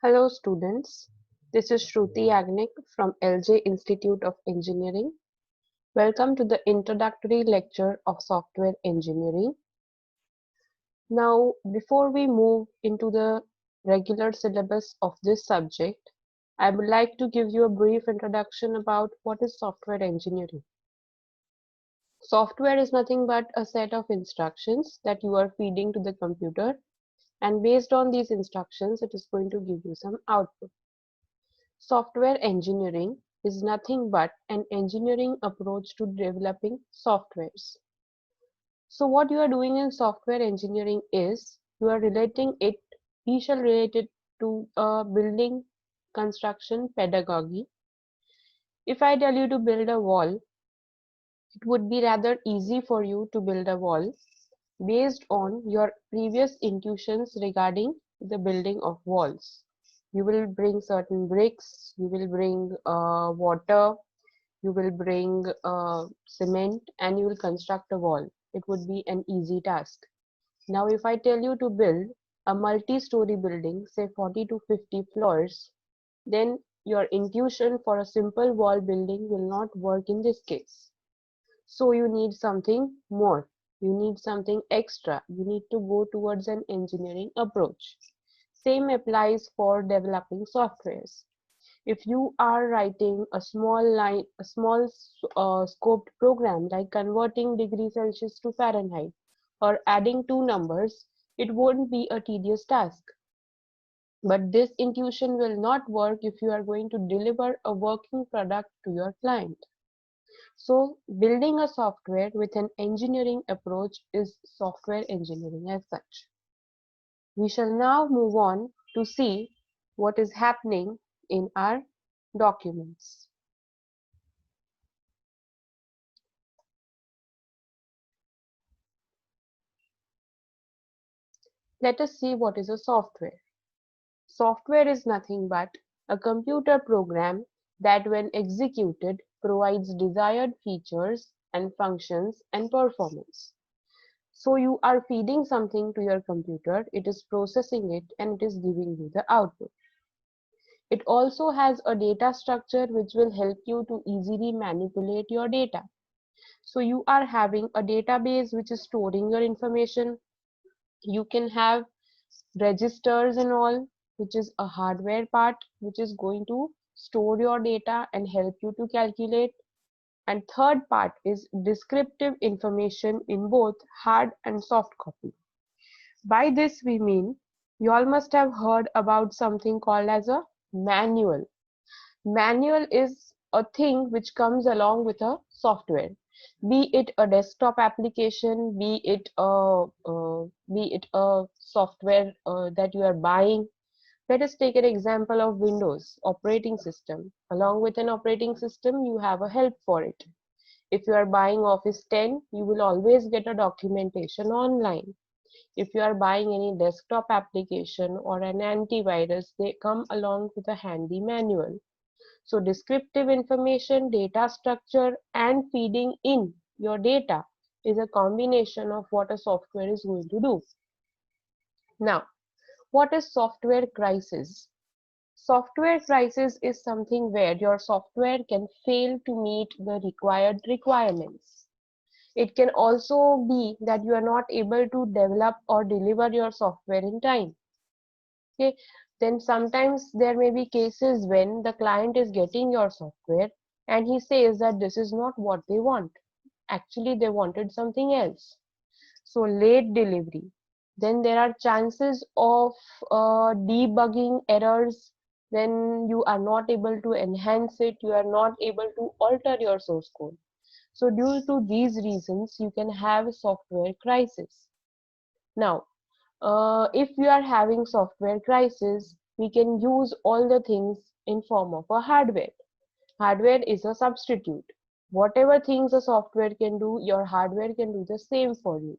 Hello students, this is Shruti Yagnik from LJ Institute of Engineering. Welcome to the introductory lecture of software engineering. Now, before we move into the regular syllabus of this subject, I would like to give you a brief introduction about what is software engineering. Software is nothing but a set of instructions that you are feeding to the computer, and based on these instructions, it is going to give you some output. Software engineering is nothing but an engineering approach to developing softwares. So what you are doing in software engineering is you are relating it, we shall relate it to a building construction pedagogy. If I tell you to build a wall, it would be rather easy for you to build a wall based on your previous intuitions regarding the building of walls. You will bring certain bricks, you will bring water, you will bring cement, and you will construct a wall. It would be an easy task. Now, if I tell you to build a multi-story building, say 40 to 50 floors, then your intuition for a simple wall building will not work in this case. So you need something more. You need something extra. You need to go towards an engineering approach. Same applies for developing softwares. If you are writing a small scoped program like converting degree Celsius to Fahrenheit or adding two numbers, it won't be a tedious task. But this intuition will not work if you are going to deliver a working product to your client. So building a software with an engineering approach is software engineering as such. We shall now move on to see what is happening in our documents. Let us see what is a software. Software is nothing but a computer program that when executed provides desired features and functions and performance. So you are feeding something to your computer, it is processing it and it is giving you the output. It also has a data structure which will help you to easily manipulate your data. So you are having a database which is storing your information. You can have registers and all, which is a hardware part which is going to store your data and help you to calculate. And third part is descriptive information in both hard and soft copy. By this we mean you all must have heard about something called as a manual. Manual is a thing which comes along with a software, be it a desktop application, be it a software that you are buying. Let us take an example of Windows operating system. Along with an operating system, you have a help for it. If you are buying Office 10, you will always get a documentation online. If you are buying any desktop application or an antivirus, they come along with a handy manual. So descriptive information, data structure, and feeding in your data is a combination of what a software is going to do. Now, what is software crisis? Software crisis is something where your software can fail to meet the required requirements. It can also be that you are not able to develop or deliver your software in time. Okay, then sometimes there may be cases when the client is getting your software and he says that this is not what they want. Actually, they wanted something else. So late delivery. Then there are chances of debugging errors. Then you are not able to enhance it. You are not able to alter your source code. So due to these reasons, you can have software crisis. Now, if we are having software crisis, we can use all the things in form of a hardware. Hardware is a substitute. Whatever things a software can do, your hardware can do the same for you.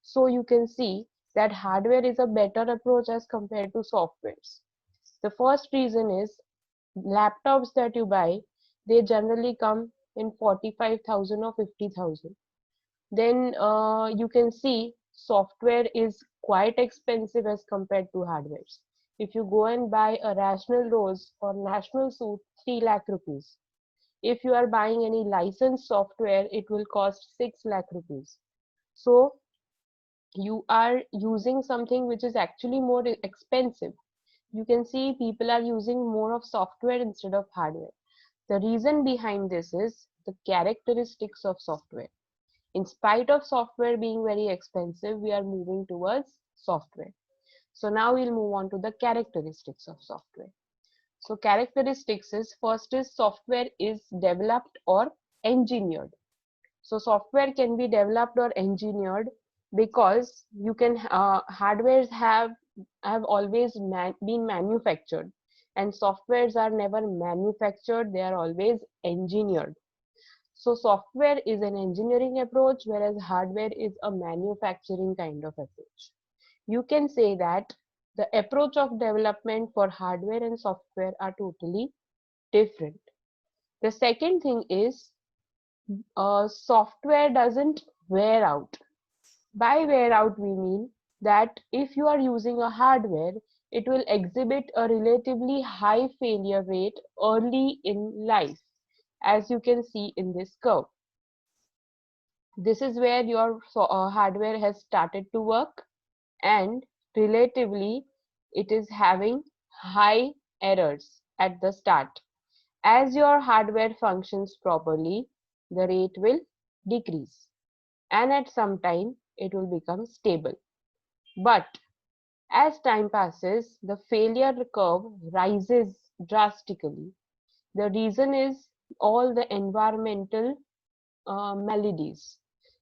So you can see that hardware is a better approach as compared to softwares. The first reason is laptops that you buy, they generally come in 45,000 or 50,000. Then you can see software is quite expensive as compared to hardware. If you go and buy a rational rose or national suit, 3 lakh rupees. If you are buying any licensed software, it will cost 6 lakh rupees. So you are using something which is actually more expensive. You can see people are using more of software instead of hardware. The reason behind this is the characteristics of software. In spite of software being very expensive, we are moving towards software. So now we'll move on to the characteristics of software. So characteristics is, first is software is developed or engineered. So software can be developed or engineered because you can hardwares have always been manufactured, and softwares are never manufactured, they are always engineered. So software is an engineering approach, whereas hardware is a manufacturing kind of approach. You can say that the approach of development for hardware and software are totally different. The second thing is software doesn't wear out. By wear out, we mean that if you are using a hardware, it will exhibit a relatively high failure rate early in life, as you can see in this curve. This is where your hardware has started to work, and relatively it is having high errors at the start. As your hardware functions properly, the rate will decrease, and at some time it will become stable. But as time passes, the failure curve rises drastically. The reason is all the environmental maladies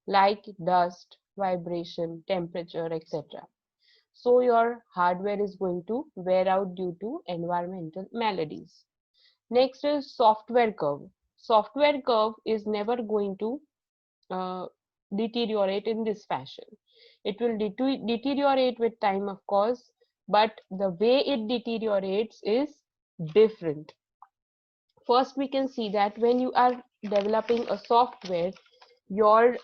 like dust, vibration, temperature, etc. So your hardware is going to wear out due to environmental maladies. Next is software curve. Software curve is never going to uh, deteriorate in this fashion. It will deteriorate with time, of course, but the way it deteriorates is different. First, we can see that when you are developing a software, your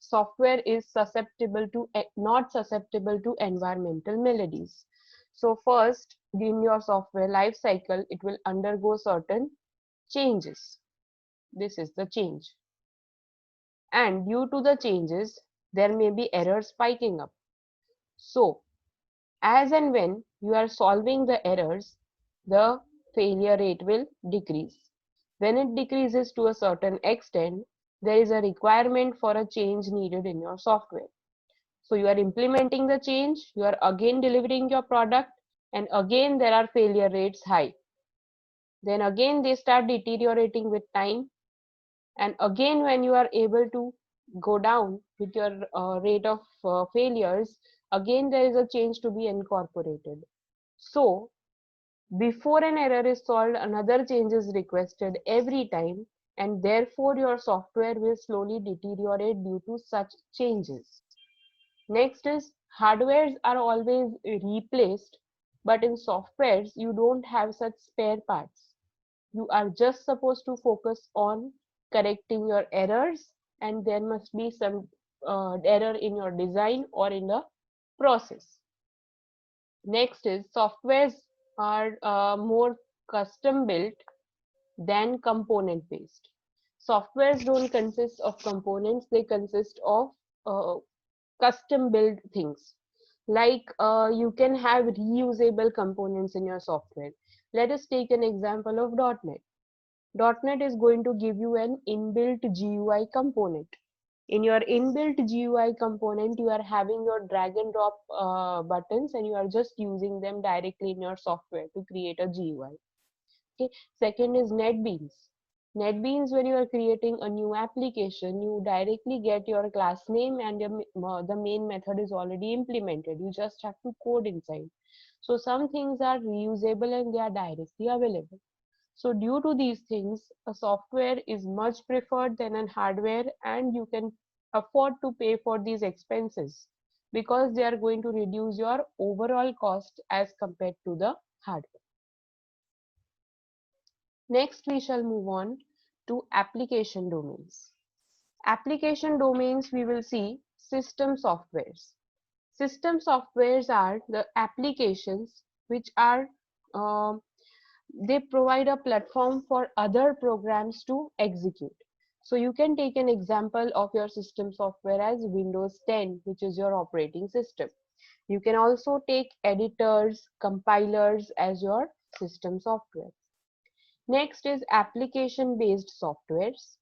software is susceptible to not susceptible to environmental maladies. So first, in your software life cycle, it will undergo certain changes. This is the change, and due to the changes, there may be errors spiking up. So as and when you are solving the errors, the failure rate will decrease. When it decreases to a certain extent, there is a requirement for a change needed in your software. So you are implementing the change, you are again delivering your product, and again there are failure rates high. Then again they start deteriorating with time, and again when you are able to go down with your rate of failures, again there is a change to be incorporated. So before an error is solved, another change is requested every time, and therefore your software will slowly deteriorate due to such changes. Next is hardwares are always replaced, but in softwares you don't have such spare parts. You are just supposed to focus on correcting your errors, and there must be some error in your design or in the process. Next is softwares are more custom built than component based. Softwares don't consist of components, they consist of uh, custom built things. Like you can have reusable components in your software. Let us take an example of .NET. .NET is going to give you an inbuilt GUI component. In your inbuilt GUI component, you are having your drag and drop buttons, and you are just using them directly in your software to create a GUI. Okay. Second is NetBeans. NetBeans, when you are creating a new application, you directly get your class name, and the main method is already implemented. You just have to code inside. So some things are reusable and they are directly available. So due to these things, a software is much preferred than a hardware, and you can afford to pay for these expenses because they are going to reduce your overall cost as compared to the hardware. Next, we shall move on to application domains. Application domains, we will see system softwares. System softwares are the applications which are um, they provide a platform for other programs to execute. So you can take an example of your system software as Windows 10, which is your operating system. You can also take editors, compilers as your system software. Next is application based softwares.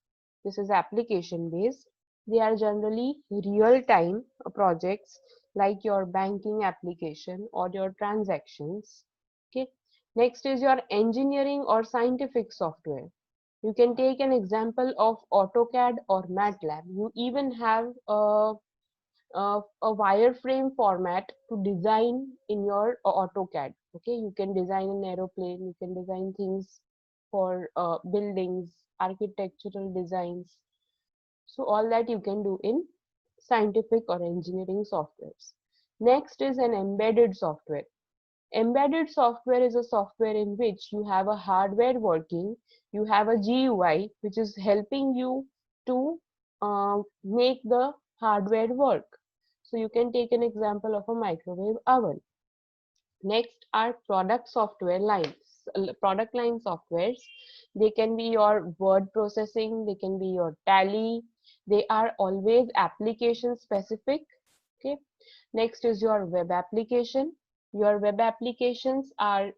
This is application based. They are generally real time projects like your banking application or your transactions. Okay. Next is your engineering or scientific software. You can take an example of AutoCAD or MATLAB. You even have a wireframe format to design in your AutoCAD. Okay, you can design an aeroplane, you can design things for buildings, architectural designs. So all that you can do in scientific or engineering softwares. Next is an embedded software. Embedded software is a software in which you have a hardware working, you have a GUI which is helping you to make the hardware work. So you can take an example of a microwave oven. Next are product software lines, product line softwares. They can be your word processing, they can be your tally. They are always application specific. Okay. Next is your web application. Your web applications are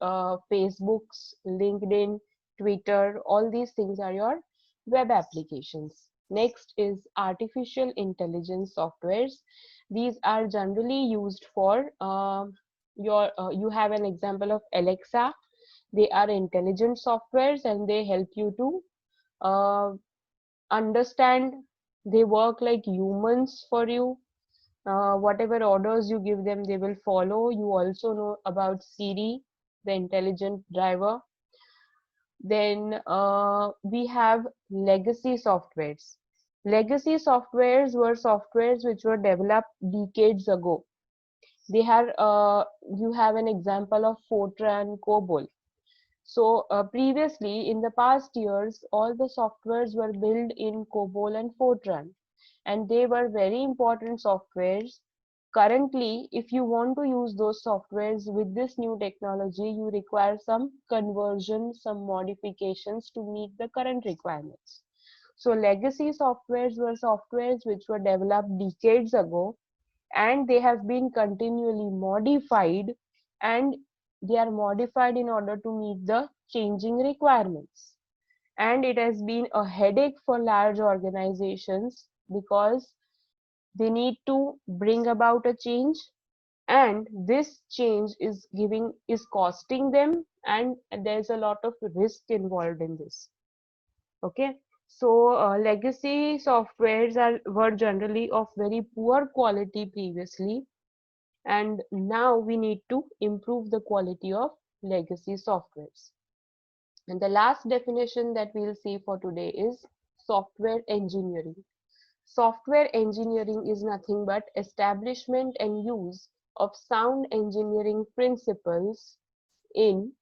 Facebook's, LinkedIn, Twitter, all these things are your web applications. Next is artificial intelligence softwares. These are generally used for you have an example of Alexa. They are intelligent softwares and they help you to uh, understand. They work like humans for you. Whatever orders you give them, they will follow. You also know about Siri, the intelligent driver. Then we have legacy softwares. Legacy softwares were softwares which were developed decades ago. They have you have an example of Fortran, COBOL. So previously, in the past years, all the softwares were built in COBOL and Fortran, and they were very important softwares. Currently, if you want to use those softwares with this new technology, you require some conversion, some modifications to meet the current requirements. So legacy softwares were softwares which were developed decades ago, and they have been continually modified, and they are modified in order to meet the changing requirements. And it has been a headache for large organizations because they need to bring about a change, and this change is costing them, and there's a lot of risk involved in this. Okay. So legacy softwares were generally of very poor quality previously, and now we need to improve the quality of legacy softwares. And the last definition that we'll see for today is software engineering. Software engineering is nothing but establishment and use of sound engineering principles in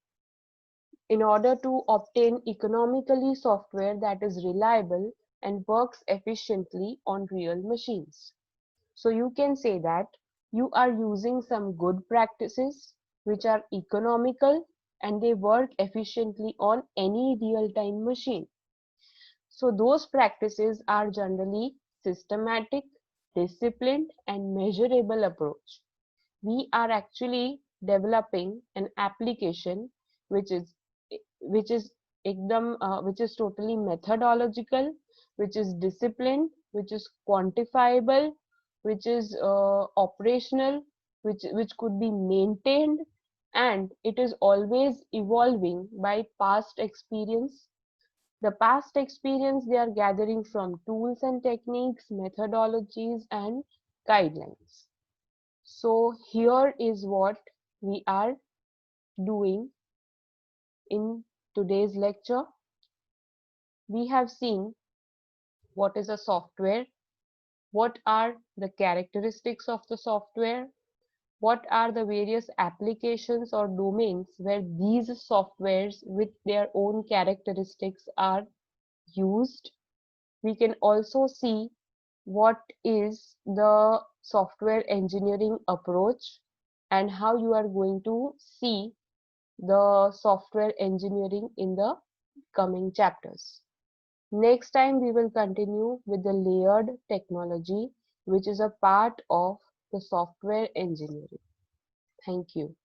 in order to obtain economically software that is reliable and works efficiently on real machines. So you can say that you are using some good practices which are economical and they work efficiently on any real-time machine. So those practices are generally systematic, disciplined, and measurable approach. We are actually developing an application which is which is which is totally methodological, which is disciplined, which is quantifiable, which is operational, which could be maintained, and it is always evolving by past experience. The past experience they are gathering from tools and techniques, methodologies, and guidelines. So here is what we are doing in today's lecture. We have seen what is a software, what are the characteristics of the software, what are the various applications or domains where these softwares with their own characteristics are used. We can also see what is the software engineering approach, and how you are going to see the software engineering in the coming chapters. Next time we will continue with the layered technology, which is a part of the software engineering. Thank you.